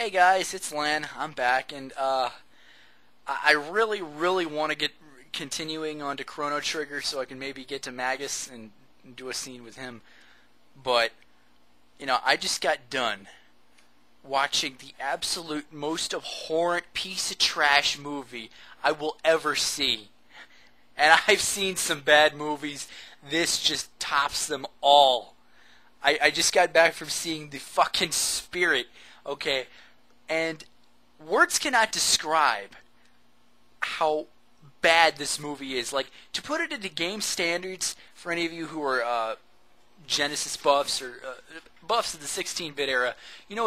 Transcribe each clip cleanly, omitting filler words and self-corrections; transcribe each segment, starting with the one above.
Hey guys, it's Lan. I'm back, and I really want to get continuing on to Chrono Trigger so I can maybe get to Magus and do a scene with him. But, I just got done watching the absolute most abhorrent piece of trash movie I will ever see. And I've seen some bad movies. This just tops them all. I just got back from seeing the fucking Spirit, okay? And words cannot describe how bad this movie is. Like, to put it into game standards, for any of you who are Genesis buffs or buffs of the 16-bit era,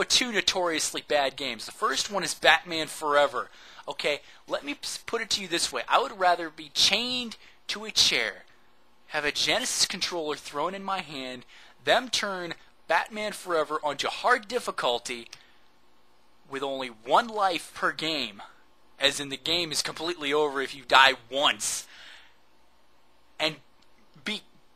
two notoriously bad games. The first one is Batman Forever. Okay, let me put it to you this way. I would rather be chained to a chair, have a Genesis controller thrown in my hand, them turn Batman Forever onto hard difficulty with only one life per game, as in the game is completely over if you die once, and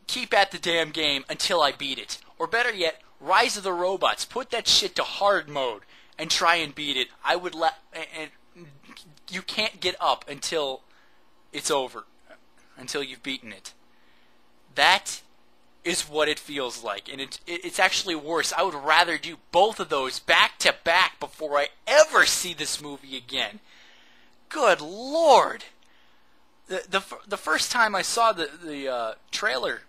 keep at the damn game until I beat it. Or better yet, Rise of the Robots. Put that shit to hard mode and try and beat it. And you can't get up until it's over, until you've beaten it. That is what it feels like, and it's actually worse. I would rather do both of those back to back before I ever see this movie again. Good Lord! The first time I saw the trailer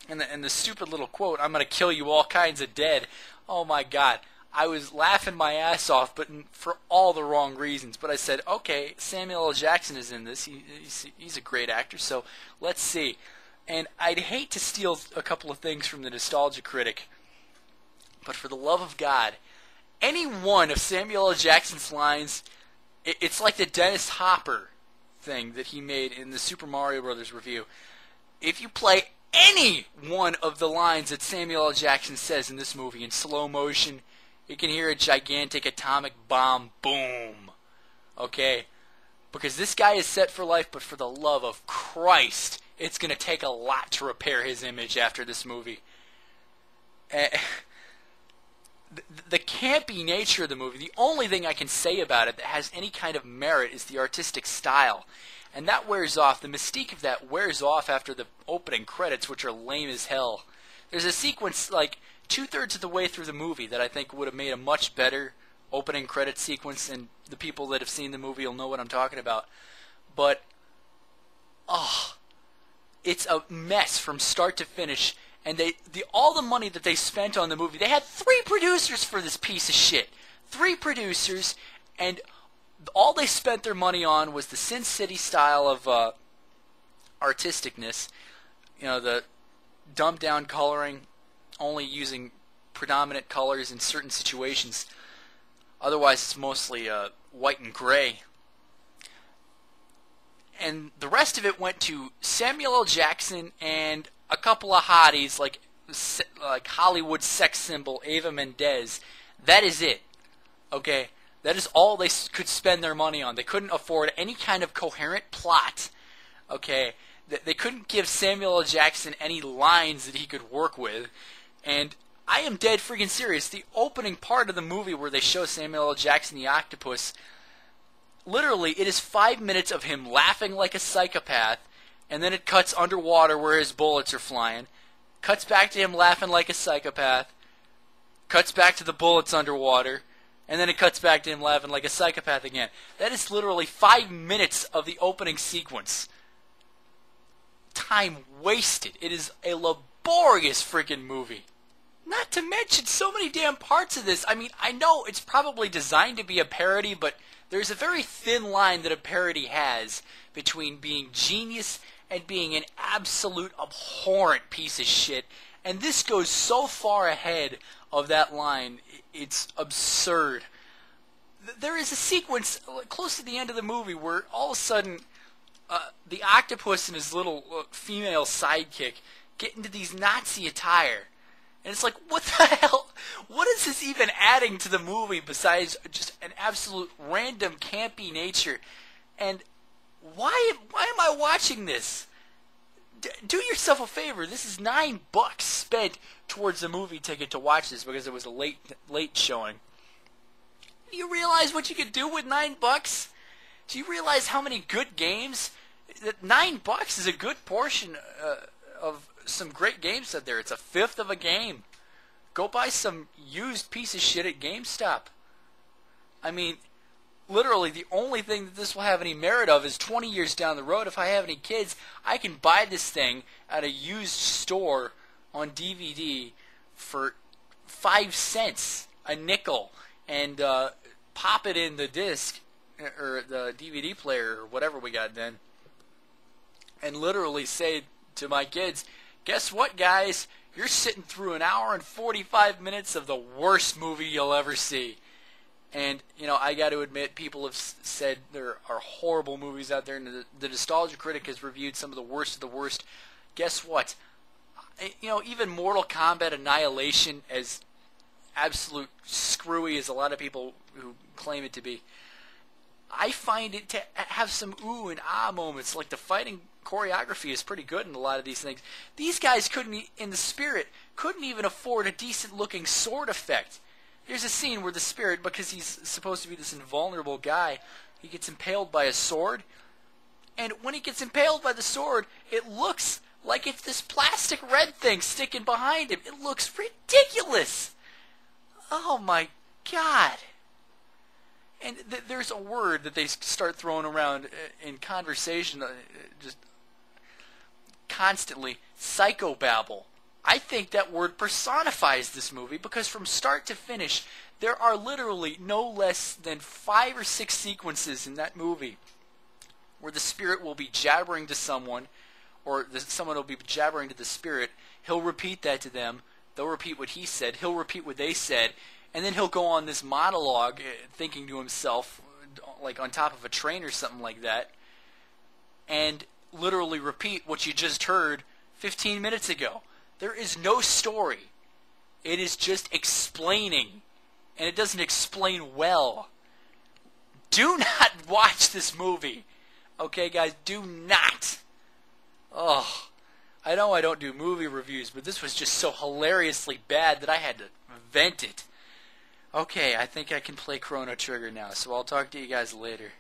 and the stupid little quote, "I'm gonna kill you all kinds of dead," oh my God, I was laughing my ass off, but for all the wrong reasons. But I said, okay, Samuel L. Jackson is in this. He's a great actor, so let's see. And I'd hate to steal a couple of things from the Nostalgia Critic, but for the love of God, any one of Samuel L. Jackson's lines, it's like the Dennis Hopper thing that he made in the Super Mario Brothers review. If you play any one of the lines that Samuel L. Jackson says in this movie in slow motion, you can hear a gigantic atomic bomb boom. Okay? Because this guy is set for life, but for the love of Christ, it's going to take a lot to repair his image after this movie. The campy nature of the movie, the only thing I can say about it that has any kind of merit is the artistic style. And that wears off. The mystique of that wears off after the opening credits, which are lame as hell. There's a sequence like 2/3 of the way through the movie that I think would have made a much better opening credit sequence, and the people that have seen the movie will know what I'm talking about. But, it's a mess from start to finish, and all the money that they spent on the movie, they had 3 producers for this piece of shit. 3 producers, and all they spent their money on was the Sin City style of artisticness. The dumbed down coloring, only using predominant colors in certain situations. Otherwise, it's mostly white and gray. And the rest of it went to Samuel L. Jackson and a couple of hotties like Hollywood sex symbol Eva Mendes. That is it. Okay? That is all they could spend their money on. They couldn't afford any kind of coherent plot. Okay? They couldn't give Samuel L. Jackson any lines that he could work with. And I am dead freaking serious. The opening part of the movie where they show Samuel L. Jackson the octopus, literally, it is 5 minutes of him laughing like a psychopath, and then it cuts underwater where his bullets are flying, cuts back to him laughing like a psychopath, cuts back to the bullets underwater, and then it cuts back to him laughing like a psychopath again. That is literally 5 minutes of the opening sequence. Time wasted. It is a laborious freaking movie. Not to mention so many damn parts of this. I mean, I know it's probably designed to be a parody, but there's a very thin line that a parody has between being genius and being an absolute abhorrent piece of shit. And this goes so far ahead of that line, it's absurd. There is a sequence close to the end of the movie where all of a sudden the octopus and his little female sidekick get into these Nazi attire. And it's like, what the hell? What is this even adding to the movie besides just an absolute random campy nature? And why am I watching this? Do yourself a favor. This is $9 towards the movie ticket to watch this because it was a late showing. You realize what you could do with $9? Do you realize how many good games? That $9 is a good portion of some great games out there. It's a fifth of a game. Go buy some used piece of shit at GameStop. I mean, literally the only thing that this will have any merit of is 20 years down the road, if I have any kids, I can buy this thing at a used store on DVD for 5 cents, a nickel, and pop it in the disc or the DVD player or whatever we got then, and literally say to my kids, guess what, guys? You're sitting through an hour and 45 minutes of the worst movie you'll ever see. And, you know, I got to admit, people have said there are horrible movies out there, and the Nostalgia Critic has reviewed some of the worst. Guess what? You know, even Mortal Kombat Annihilation, as absolute screwy as a lot of people who claim it to be, I find it to have some ooh and ah moments. Like the fighting choreography is pretty good in a lot of these things. These guys couldn't, in the Spirit, couldn't even afford a decent-looking sword effect. There's a scene where the Spirit, because he's supposed to be this invulnerable guy, he gets impaled by a sword. And when he gets impaled by the sword, it looks like it's this plastic red thing sticking behind him. It looks ridiculous. Oh my God. And there's a word that they start throwing around in conversation just constantly, psychobabble. I think that word personifies this movie because from start to finish, there are literally no less than 5 or 6 sequences in that movie where the Spirit will be jabbering to someone, or someone will be jabbering to the Spirit. He'll repeat that to them. They'll repeat what he said. He'll repeat what they said. And then he'll go on this monologue thinking to himself, like on top of a train or something like that, and literally repeat what you just heard 15 minutes ago. There is no story. It is just explaining. And it doesn't explain well. Do not watch this movie. Okay, guys? Do not. Oh, I know I don't do movie reviews, but this was just so hilariously bad that I had to vent it. Okay, I think I can play Chrono Trigger now, so I'll talk to you guys later.